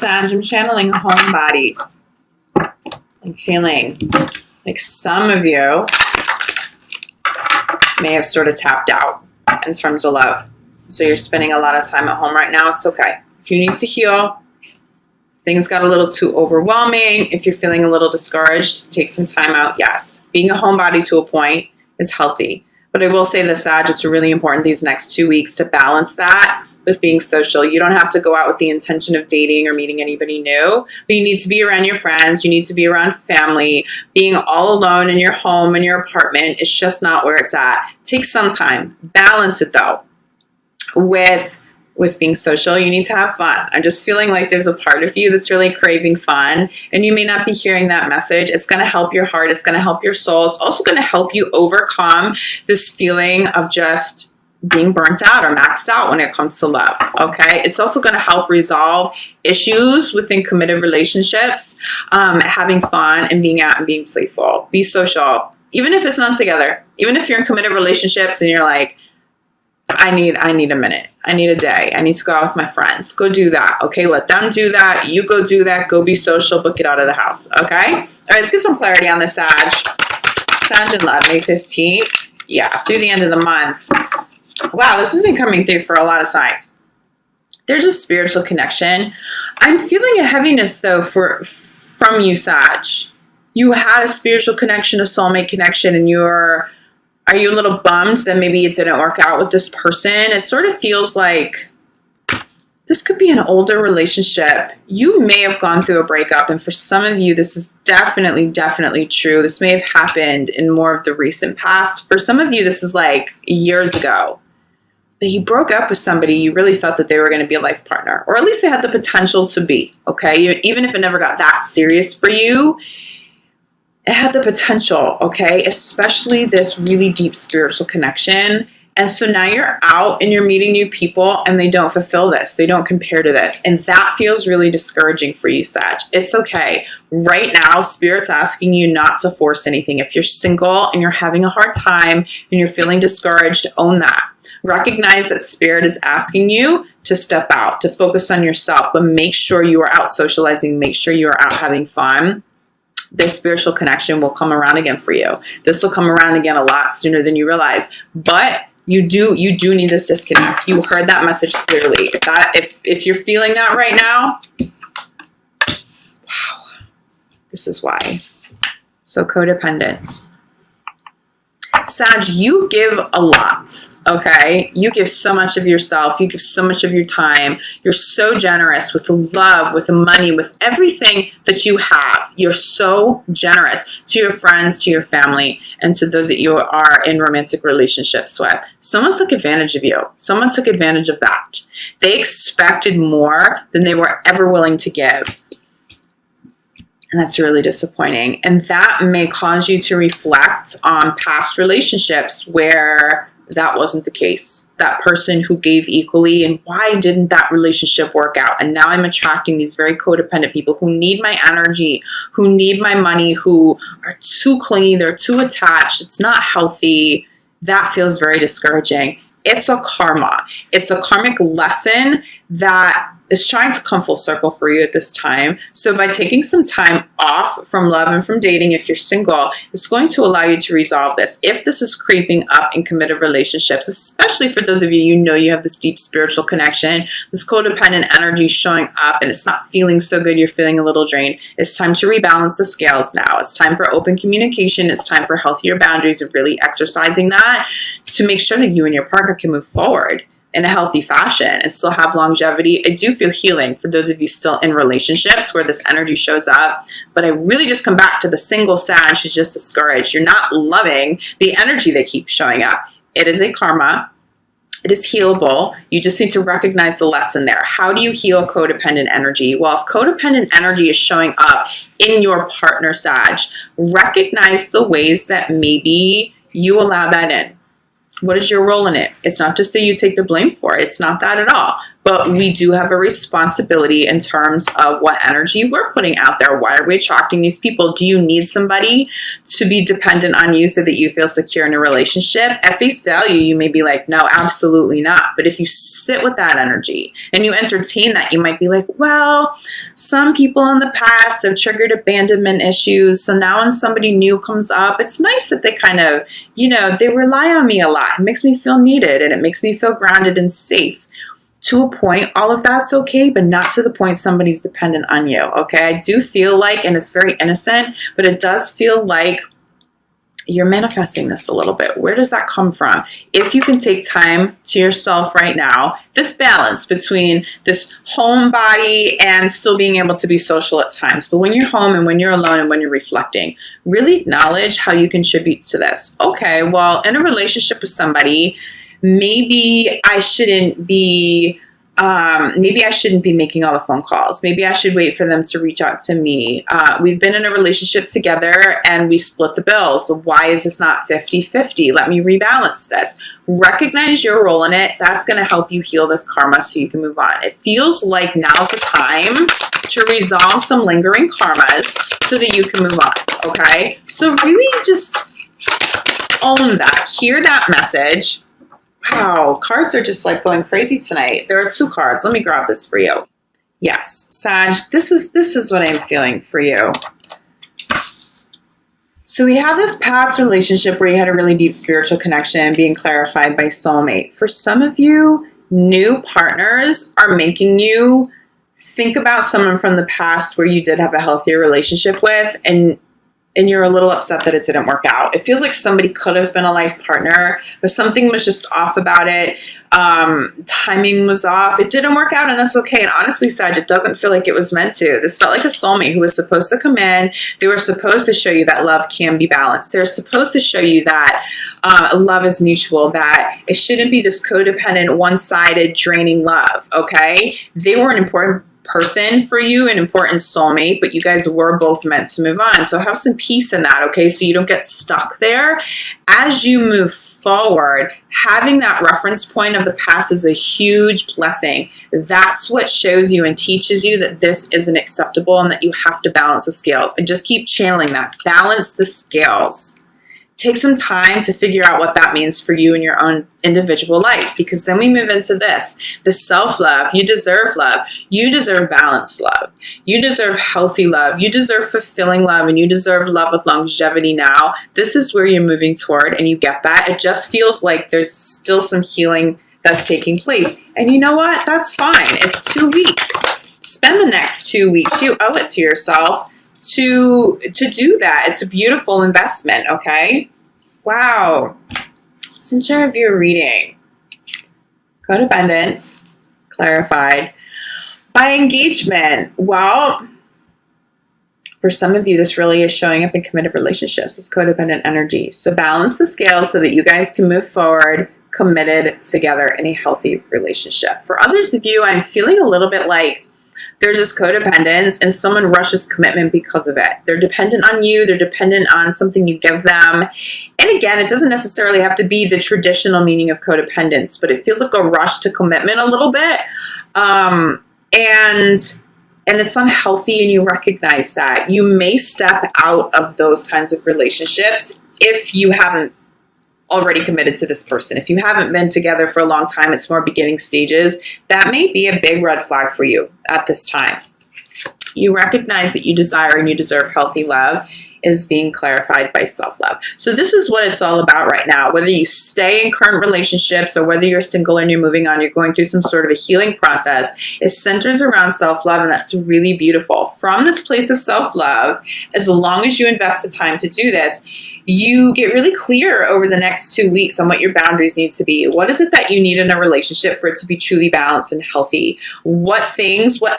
Sag, I'm channeling homebody. I'm feeling like some of you may have sort of tapped out in terms of love. So you're spending a lot of time at home right now. It's okay. If you need to heal, things got a little too overwhelming, if you're feeling a little discouraged, take some time out. Yes, being a homebody to a point is healthy. But I will say this, Sag, it's really important these next 2 weeks to balance that with being social. You don't have to go out with the intention of dating or meeting anybody new, but you need to be around your friends. You need to be around family. Being all alone in your home, in your apartment, is just not where it's at. Take some time. Balance it, though, with being social. You need to have fun. I'm just feeling like there's a part of you that's really craving fun, and you may not be hearing that message. It's going to help your heart. It's going to help your soul. It's also going to help you overcome this feeling of just being burnt out or maxed out when it comes to love, okay? It's also going to help resolve issues within committed relationships, having fun and being out and being playful. Be social, even if it's not together. Even if you're in committed relationships and you're like, I need a minute. I need a day. I need to go out with my friends. Go do that, okay? Let them do that. You go do that. Go be social, but get out of the house, okay? All right, let's get some clarity on this, Sag. Sag in love, May 15th. Yeah, through the end of the month. Wow, this has been coming through for a lot of signs. There's a spiritual connection. I'm feeling a heaviness, though, from you, Sag. You had a spiritual connection, a soulmate connection, and are you a little bummed that maybe it didn't work out with this person? It sort of feels like this could be an older relationship. You may have gone through a breakup, and for some of you, this is definitely true. This may have happened in more of the recent past. For some of you, this is like years ago. That you broke up with somebody, you really thought that they were going to be a life partner, or at least they had the potential to be, okay? Even if it never got that serious for you, it had the potential, okay? Especially this really deep spiritual connection. And so now you're out and you're meeting new people and they don't fulfill this. They don't compare to this. And that feels really discouraging for you, Sag. It's okay. Right now, Spirit's asking you not to force anything. If you're single and you're having a hard time and you're feeling discouraged, own that. Recognize that Spirit is asking you to step out, to focus on yourself, but make sure you are out socializing. Make sure you are out having fun. This spiritual connection will come around again for you. This will come around again a lot sooner than you realize. But you do need this disconnect. You heard that message clearly. If you're feeling that right now, wow, this is why. So codependence. Sag, you give a lot, okay? You give so much of yourself. You give so much of your time. You're so generous with the love, with the money, with everything that you have. You're so generous to your friends, to your family, and to those that you are in romantic relationships with. Someone took advantage of you. Someone took advantage of that. They expected more than they were ever willing to give. And that's really disappointing. And that may cause you to reflect on past relationships where that wasn't the case. That person who gave equally, and why didn't that relationship work out? And now I'm attracting these very codependent people who need my energy, who need my money, who are too clingy, they're too attached. It's not healthy. That feels very discouraging. It's a karma. It's a karmic lesson that is trying to come full circle for you at this time. So by taking some time off from love and from dating, if you're single, it's going to allow you to resolve this. If this is creeping up in committed relationships, especially for those of you, you have this deep spiritual connection, this codependent energy showing up and it's not feeling so good, you're feeling a little drained, it's time to rebalance the scales now. It's time for open communication. It's time for healthier boundaries and really exercising that to make sure that you and your partner can move forward in a healthy fashion and still have longevity. I do feel healing for those of you still in relationships where this energy shows up, but I really just come back to the single Sag who's just discouraged. You're not loving the energy that keeps showing up. It is a karma. It is healable. You just need to recognize the lesson there. How do you heal codependent energy? Well, if codependent energy is showing up in your partner, Sag, recognize the ways that maybe you allow that in. What is your role in it? It's not to say you take the blame for it. It's not that at all. but we do have a responsibility in terms of what energy we're putting out there. Why are we attracting these people? Do you need somebody to be dependent on you so that you feel secure in a relationship? At face value, you may be like, no, absolutely not. But if you sit with that energy and you entertain that, you might be like, well, some people in the past have triggered abandonment issues. So now when somebody new comes up, it's nice that they kind of, they rely on me a lot. It makes me feel needed and it makes me feel grounded and safe. To a point, all of that's okay, but not to the point somebody's dependent on you, okay? I do feel like, and it's very innocent, but it does feel like you're manifesting this a little bit. Where does that come from? If you can take time to yourself right now, this balance between this homebody and still being able to be social at times, but when you're home and when you're alone and when you're reflecting, really acknowledge how you contribute to this. Okay, well, in a relationship with somebody, maybe I shouldn't be making all the phone calls. Maybe I should wait for them to reach out to me. We've been in a relationship together and we split the bills. So why is this not 50-50? Let me rebalance this. Recognize your role in it. That's going to help you heal this karma so you can move on. It feels like now's the time to resolve some lingering karmas so that you can move on. Okay? So really just own that. Hear that message. Wow, cards are just like going crazy tonight. There are 2 cards. Let me grab this for you. Yes, Sag, this is what I'm feeling for you. So we have this past relationship where you had a really deep spiritual connection being clarified by soulmate. For some of you, new partners are making you think about someone from the past where you did have a healthier relationship with, and you're a little upset that it didn't work out. It feels like somebody could have been a life partner, but something was just off about it. Timing was off. It didn't work out, and that's okay. And honestly, Sag, it doesn't feel like it was meant to. This felt like a soulmate who was supposed to come in. They were supposed to show you that love can be balanced. They're supposed to show you that love is mutual, that it shouldn't be this codependent, one-sided, draining love, okay? They were an important person for you, an important soulmate, but you guys were both meant to move on. So have some peace in that, okay? So you don't get stuck there. As you move forward, having that reference point of the past is a huge blessing. That's what shows you and teaches you that this isn't acceptable and that you have to balance the scales. And just keep channeling that. Balance the scales. Take some time to figure out what that means for you in your own individual life, because then we move into this, the self-love. You deserve love. You deserve balanced love. You deserve healthy love. You deserve fulfilling love, and you deserve love with longevity now. This is where you're moving toward, and you get that. It just feels like there's still some healing that's taking place. And you know what? That's fine. It's 2 weeks. Spend the next 2 weeks. You owe it to yourself to do that. It's a beautiful investment, okay? Wow. Center of your reading. Codependence, clarified. By engagement, well, for some of you, this really is showing up in committed relationships. It's codependent energy. So balance the scales so that you guys can move forward committed together in a healthy relationship. For others of you, I'm feeling a little bit like there's this codependence and someone rushes commitment because of it. They're dependent on you. They're dependent on something you give them. And again, it doesn't necessarily have to be the traditional meaning of codependence, but it feels like a rush to commitment a little bit. And it's unhealthy, and you recognize that. You may step out of those kinds of relationships if you haven't already committed to this person. If you haven't been together for a long time, it's more beginning stages, that may be a big red flag for you at this time. You recognize that you desire and you deserve healthy love is being clarified by self-love. So this is what it's all about right now. Whether you stay in current relationships or whether you're single and you're moving on, you're going through some sort of a healing process. It centers around self-love, and that's really beautiful. From this place of self-love, as long as you invest the time to do this, you get really clear over the next 2 weeks on what your boundaries need to be. What is it that you need in a relationship for it to be truly balanced and healthy? What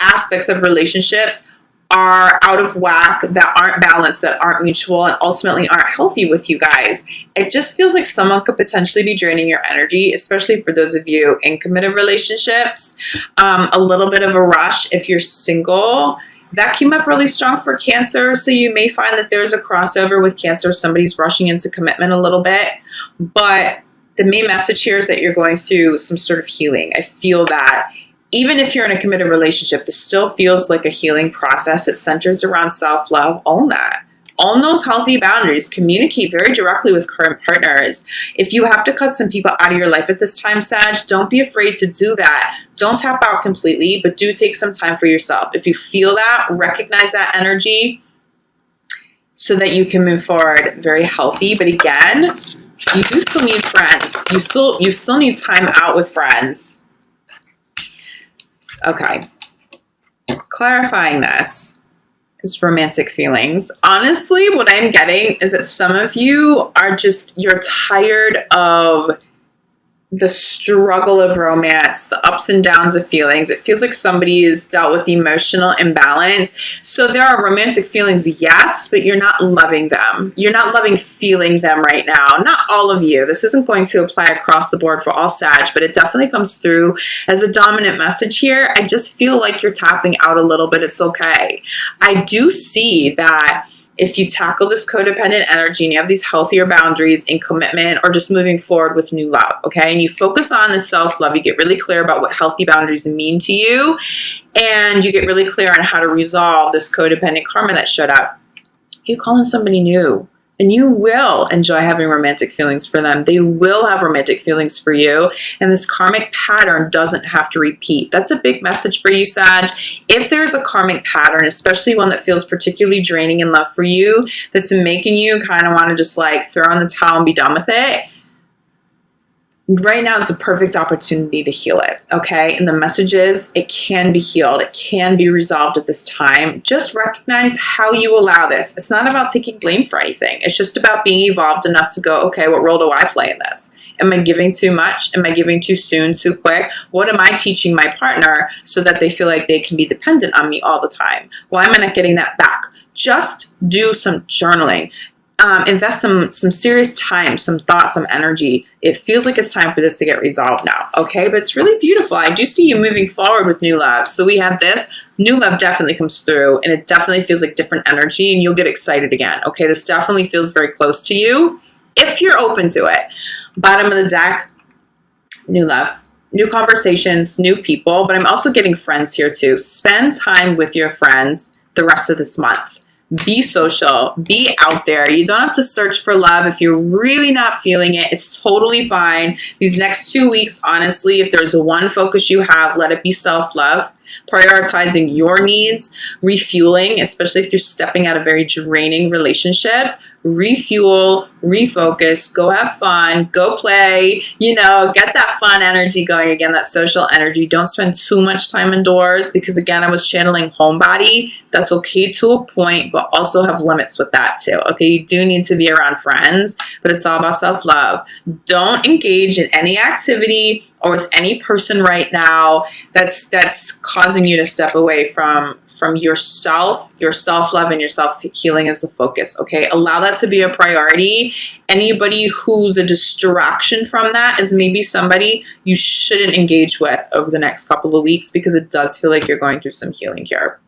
aspects of relationships are out of whack, that aren't balanced, that aren't mutual, and ultimately aren't healthy with you guys? It just feels like someone could potentially be draining your energy, especially for those of you in committed relationships. A little bit of a rush if you're single. That came up really strong for Cancer, so you may find that there's a crossover with Cancer. Somebody's rushing into commitment a little bit, but the main message here is that you're going through some sort of healing. I feel that. Even if you're in a committed relationship, this still feels like a healing process. It centers around self-love. Own that. Own those healthy boundaries. Communicate very directly with current partners. If you have to cut some people out of your life at this time, Sag, don't be afraid to do that. Don't tap out completely, but do take some time for yourself. If you feel that, recognize that energy so that you can move forward very healthy. But again, you do still need friends. You still need time out with friends. Okay, clarifying this is romantic feelings. Honestly, what I'm getting is that some of you are you're tired of the struggle of romance, the ups and downs of feelings. It feels like somebody has dealt with emotional imbalance. So there are romantic feelings, yes, but you're not loving them. You're not loving feeling them right now. Not all of you. This isn't going to apply across the board for all Sag, but it definitely comes through as a dominant message here. I just feel like you're tapping out a little bit. It's okay. I do see that if you tackle this codependent energy and you have these healthier boundaries in commitment or just moving forward with new love, okay, and you focus on the self-love, you get really clear about what healthy boundaries mean to you, and you get really clear on how to resolve this codependent karma that showed up, you call in somebody new. And you will enjoy having romantic feelings for them. They will have romantic feelings for you. And this karmic pattern doesn't have to repeat. That's a big message for you, Sag. If there's a karmic pattern, especially one that feels particularly draining in love for you, that's making you kind of want to just like throw in the towel and be done with it, right now is a perfect opportunity to heal it, okay? And the message is it can be healed. It can be resolved at this time. Just recognize how you allow this. It's not about taking blame for anything. It's just about being evolved enough to go, okay, what role do I play in this? Am I giving too much? Am I giving too soon, too quick? What am I teaching my partner so that they feel like they can be dependent on me all the time? Why am I not getting that back? Just do some journaling. Invest some serious time, some thought, some energy. It feels like it's time for this to get resolved now, okay? But it's really beautiful. I do see you moving forward with new love. So we have this. New love definitely comes through, and it definitely feels like different energy, and you'll get excited again, okay? This definitely feels very close to you if you're open to it. Bottom of the deck, new love. New conversations, new people, but I'm also getting friends here too. Spend time with your friends the rest of this month. Be social, be out there. You don't have to search for love if you're really not feeling it. It's totally fine. These next 2 weeks, honestly, if there's one focus you have, let it be self-love. Prioritizing your needs, refueling, especially if you're stepping out of very draining relationships. Refuel, refocus, go have fun, go play, get that fun energy going again, that social energy. Don't spend too much time indoors because, again, I was channeling homebody. That's okay to a point, but also have limits with that too. Okay, you do need to be around friends, but it's all about self-love. Don't engage in any activity or with any person right now that's causing you to step away from yourself, your self-love, and your self-healing as the focus, okay? Allow that to be a priority. Anybody who's a distraction from that is maybe somebody you shouldn't engage with over the next couple of weeks because it does feel like you're going through some healing here.